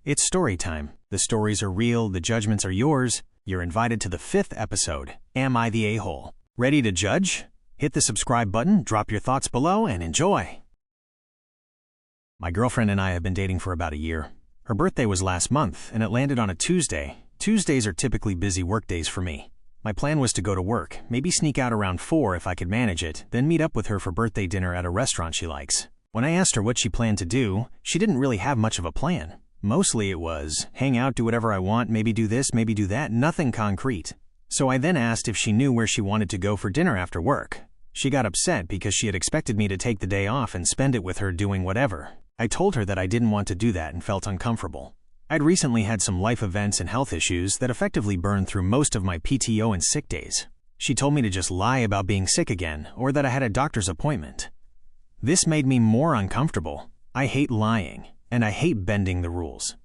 It's story time. The stories are real, the judgments are yours. You're invited to the 5th episode, Am I the A-Hole? Ready to judge? Hit the subscribe button, drop your thoughts below, and enjoy! My girlfriend and I have been dating for about a year. Her birthday was last month, and it landed on a Tuesday. Tuesdays are typically busy work days for me. My plan was to go to work, maybe sneak out around 4 if I could manage it, then meet up with her for birthday dinner at a restaurant she likes. When I asked her what she planned to do, she didn't really have much of a plan. Mostly it was, hang out, do whatever I want, maybe do this, maybe do that, nothing concrete. So I then asked if she knew where she wanted to go for dinner after work. She got upset because she had expected me to take the day off and spend it with her doing whatever. I told her that I didn't want to do that and felt uncomfortable. I'd recently had some life events and health issues that effectively burned through most of my PTO and sick days. She told me to just lie about being sick again or that I had a doctor's appointment. This made me more uncomfortable. I hate lying. And I hate bending the rules.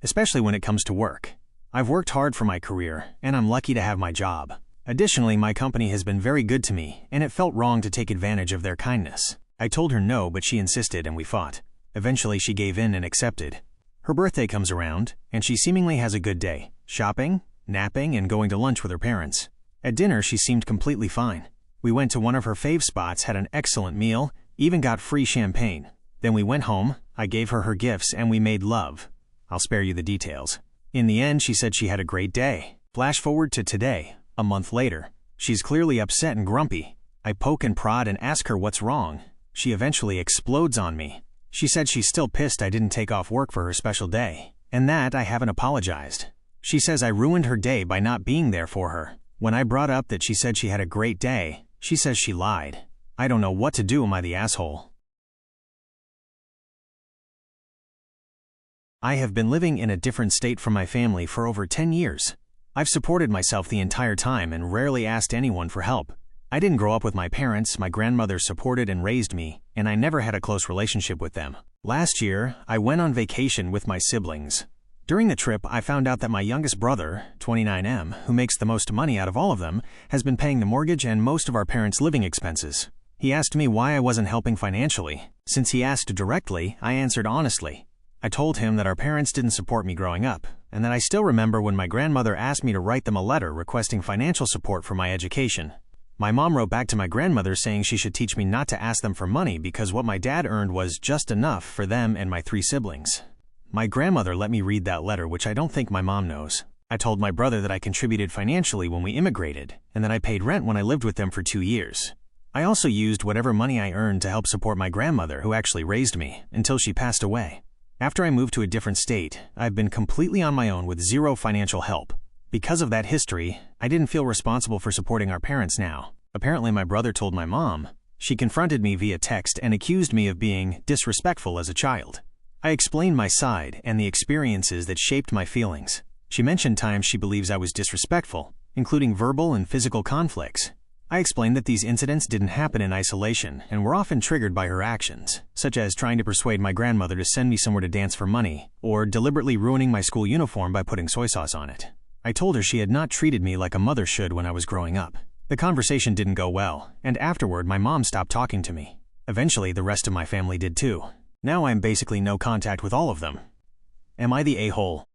Especially when it comes to work. I've worked hard for my career, and I'm lucky to have my job. Additionally, my company has been very good to me, and it felt wrong to take advantage of their kindness. I told her no, but she insisted and we fought. Eventually, she gave in and accepted. Her birthday comes around, and she seemingly has a good day. Shopping, napping, and going to lunch with her parents. At dinner, she seemed completely fine. We went to one of her fave spots, had an excellent meal, even got free champagne. Then we went home, I gave her her gifts, and we made love. I'll spare you the details. In the end, she said she had a great day. Flash forward to today, a month later. She's clearly upset and grumpy. I poke and prod and ask her what's wrong. She eventually explodes on me. She said she's still pissed I didn't take off work for her special day, and that I haven't apologized. She says I ruined her day by not being there for her. When I brought up that she said she had a great day, she says she lied. I don't know what to do, am I the asshole? I have been living in a different state from my family for over 10 years. I've supported myself the entire time and rarely asked anyone for help. I didn't grow up with my parents, my grandmother supported and raised me, and I never had a close relationship with them. Last year, I went on vacation with my siblings. During the trip, I found out that my youngest brother, 29M, who makes the most money out of all of them, has been paying the mortgage and most of our parents' living expenses. He asked me why I wasn't helping financially. Since he asked directly, I answered honestly. I told him that our parents didn't support me growing up, and that I still remember when my grandmother asked me to write them a letter requesting financial support for my education. My mom wrote back to my grandmother saying she should teach me not to ask them for money because what my dad earned was just enough for them and my 3 siblings. My grandmother let me read that letter, which I don't think my mom knows. I told my brother that I contributed financially when we immigrated, and that I paid rent when I lived with them for 2 years. I also used whatever money I earned to help support my grandmother, who actually raised me, until she passed away. After I moved to a different state, I've been completely on my own with zero financial help. Because of that history, I didn't feel responsible for supporting our parents now. Apparently my brother told my mom. She confronted me via text and accused me of being disrespectful as a child. I explained my side and the experiences that shaped my feelings. She mentioned times she believes I was disrespectful, including verbal and physical conflicts. I explained that these incidents didn't happen in isolation and were often triggered by her actions, such as trying to persuade my grandmother to send me somewhere to dance for money, or deliberately ruining my school uniform by putting soy sauce on it. I told her she had not treated me like a mother should when I was growing up. The conversation didn't go well, and afterward my mom stopped talking to me. Eventually the rest of my family did too. Now I'm basically no contact with all of them. Am I the a-hole?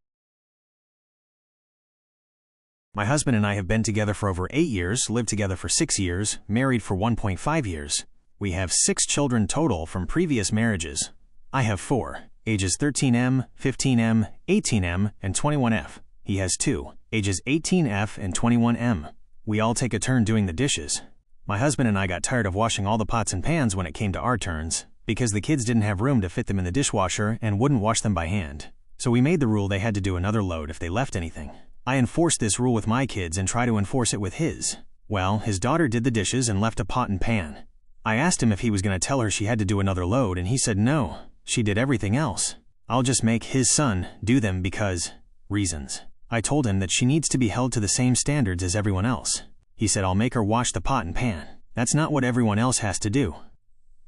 My husband and I have been together for over 8 years, lived together for 6 years, married for 1.5 years. We have 6 children total from previous marriages. I have 4, ages 13M, 15M, 18M, and 21F. He has 2, ages 18F and 21M. We all take a turn doing the dishes. My husband and I got tired of washing all the pots and pans when it came to our turns, because the kids didn't have room to fit them in the dishwasher and wouldn't wash them by hand. So we made the rule they had to do another load if they left anything. I enforced this rule with my kids and try to enforce it with his. Well, his daughter did the dishes and left a pot and pan. I asked him if he was going to tell her she had to do another load, and he said no, she did everything else. I'll just make his son do them because reasons. I told him that she needs to be held to the same standards as everyone else. He said I'll make her wash the pot and pan. That's not what everyone else has to do.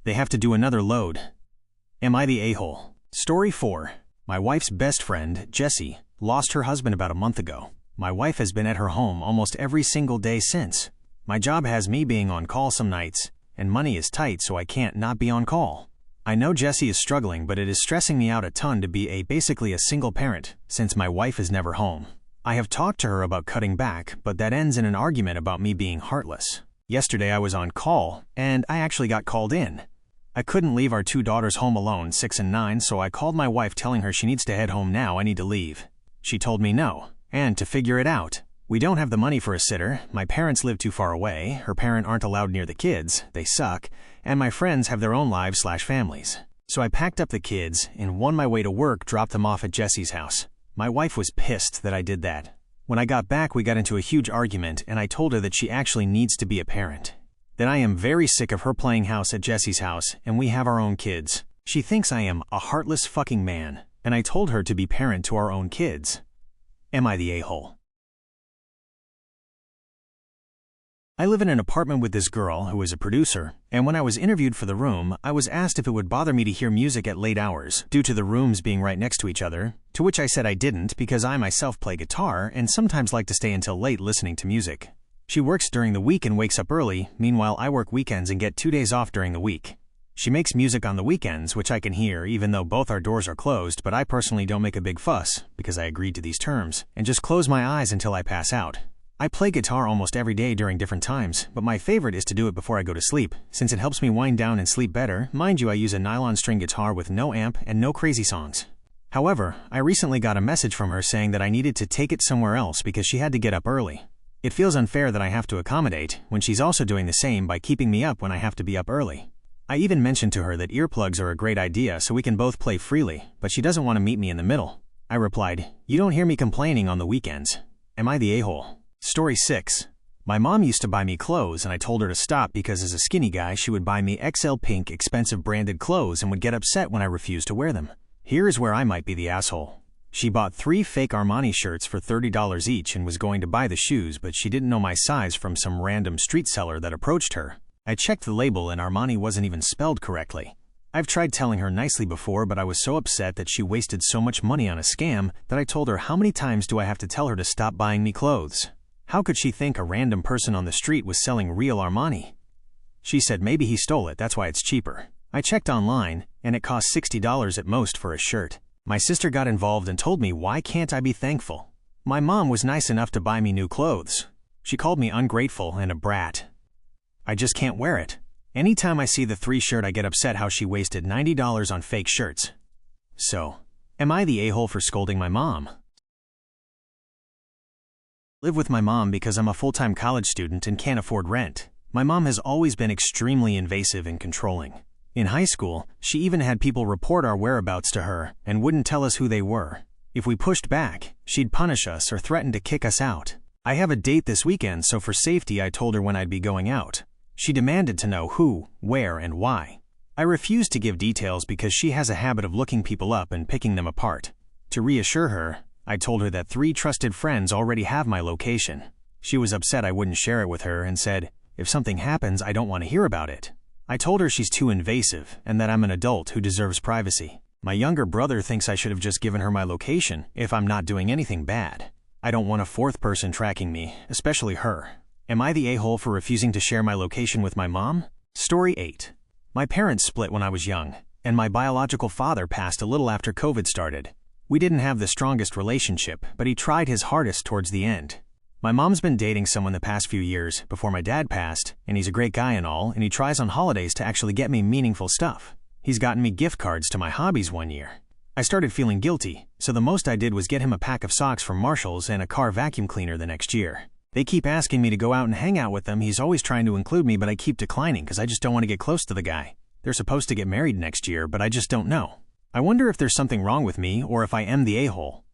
They have to do another load. Am I the a-hole? Story 4. My wife's best friend, Jessie, lost her husband about a month ago. My wife has been at her home almost every single day since. My job has me being on call some nights, and money is tight so I can't not be on call. I know Jessie is struggling, but it is stressing me out a ton to be basically a single parent, since my wife is never home. I have talked to her about cutting back, but that ends in an argument about me being heartless. Yesterday I was on call, and I actually got called in. I couldn't leave our 2 daughters home alone, 6 and 9, so I called my wife telling her she needs to head home now, I need to leave. She told me no, and to figure it out. We don't have the money for a sitter, my parents live too far away, her parents aren't allowed near the kids, they suck, and my friends have their own lives/families. So I packed up the kids, and on my way to work dropped them off at Jessie's house. My wife was pissed that I did that. When I got back we got into a huge argument, and I told her that she actually needs to be a parent. That I am very sick of her playing house at Jessie's house, and we have our own kids. She thinks I am a heartless fucking man, and I told her to be parent to our own kids. Am I the a-hole? I live in an apartment with this girl who is a producer, and when I was interviewed for the room, I was asked if it would bother me to hear music at late hours due to the rooms being right next to each other, to which I said I didn't because I myself play guitar and sometimes like to stay until late listening to music. She works during the week and wakes up early, meanwhile I work weekends and get 2 days off during the week. She makes music on the weekends, which I can hear even though both our doors are closed, but I personally don't make a big fuss, because I agreed to these terms, and just close my eyes until I pass out. I play guitar almost every day during different times, but my favorite is to do it before I go to sleep, since it helps me wind down and sleep better. Mind you, I use a nylon string guitar with no amp and no crazy songs. However, I recently got a message from her saying that I needed to take it somewhere else because she had to get up early. It feels unfair that I have to accommodate, when she's also doing the same by keeping me up when I have to be up early. I even mentioned to her that earplugs are a great idea so we can both play freely, but she doesn't want to meet me in the middle. I replied, "You don't hear me complaining on the weekends. Am I the a-hole?" Story 6. My mom used to buy me clothes and I told her to stop because as a skinny guy she would buy me XL pink expensive branded clothes and would get upset when I refused to wear them. Here is where I might be the asshole. She bought 3 fake Armani shirts for $30 each and was going to buy the shoes, but she didn't know my size from some random street seller that approached her. I checked the label and Armani wasn't even spelled correctly. I've tried telling her nicely before, but I was so upset that she wasted so much money on a scam that I told her, how many times do I have to tell her to stop buying me clothes? How could she think a random person on the street was selling real Armani? She said maybe he stole it, that's why it's cheaper. I checked online, and it cost $60 at most for a shirt. My sister got involved and told me why can't I be thankful? My mom was nice enough to buy me new clothes. She called me ungrateful and a brat. I just can't wear it. Anytime I see the 3 shirt I get upset how she wasted $90 on fake shirts. So, am I the a-hole for scolding my mom? Live with my mom because I'm a full-time college student and can't afford rent. My mom has always been extremely invasive and controlling. In high school, she even had people report our whereabouts to her and wouldn't tell us who they were. If we pushed back, she'd punish us or threaten to kick us out. I have a date this weekend, so for safety I told her when I'd be going out. She demanded to know who, where, and why. I refused to give details because she has a habit of looking people up and picking them apart. To reassure her, I told her that 3 trusted friends already have my location. She was upset I wouldn't share it with her and said, if something happens, I don't want to hear about it. I told her she's too invasive and that I'm an adult who deserves privacy. My younger brother thinks I should have just given her my location if I'm not doing anything bad. I don't want a 4th person tracking me, especially her. Am I the a-hole for refusing to share my location with my mom? Story 8. My parents split when I was young, and my biological father passed a little after COVID started. We didn't have the strongest relationship, but he tried his hardest towards the end. My mom's been dating someone the past few years before my dad passed, and he's a great guy and all, and he tries on holidays to actually get me meaningful stuff. He's gotten me gift cards to my hobbies one year. I started feeling guilty, so the most I did was get him a pack of socks from Marshall's and a car vacuum cleaner the next year. They keep asking me to go out and hang out with them. He's always trying to include me, but I keep declining because I just don't want to get close to the guy. They're supposed to get married next year, but I just don't know. I wonder if there's something wrong with me or if I am the a-hole.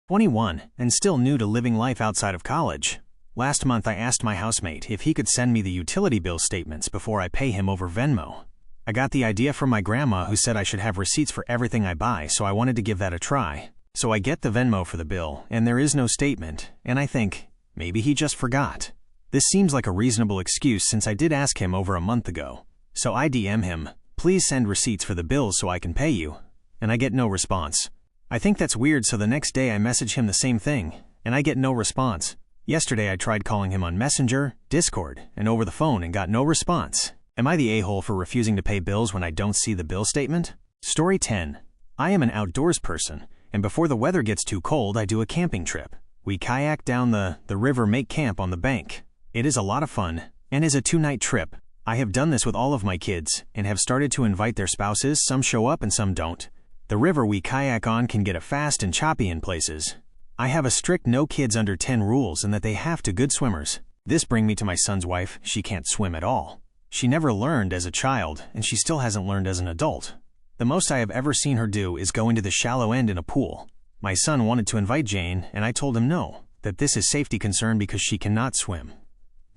21, and still new to living life outside of college. Last month I asked my housemate if he could send me the utility bill statements before I pay him over Venmo. I got the idea from my grandma who said I should have receipts for everything I buy, so I wanted to give that a try. So I get the Venmo for the bill, and there is no statement, and I think, maybe he just forgot. This seems like a reasonable excuse since I did ask him over a month ago. So I DM him, please send receipts for the bills so I can pay you, and I get no response. I think that's weird, so the next day I message him the same thing, and I get no response. Yesterday I tried calling him on Messenger, Discord, and over the phone and got no response. Am I the a-hole for refusing to pay bills when I don't see the bill statement? Story 10. I am an outdoors person, and before the weather gets too cold, I do a camping trip. We kayak down the river, make camp on the bank. It is a lot of fun, and is a 2-night trip. I have done this with all of my kids, and have started to invite their spouses. Some show up and some don't. The river we kayak on can get fast and choppy in places. I have a strict no kids under 10 rules, and that they have to good swimmers. This brings me to my son's wife. She can't swim at all. She never learned as a child, and she still hasn't learned as an adult. The most I have ever seen her do is go into the shallow end in a pool. My son wanted to invite Jane, and I told him no, that this is safety concern because she cannot swim.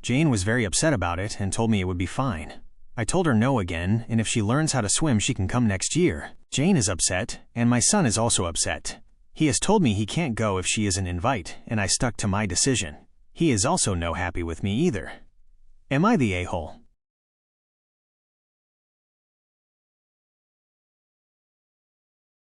Jane was very upset about it and told me it would be fine. I told her no again, and if she learns how to swim, she can come next year. Jane is upset, and my son is also upset. He has told me he can't go if she isn't invite, and I stuck to my decision. He is also no happy with me either. Am I the a-hole?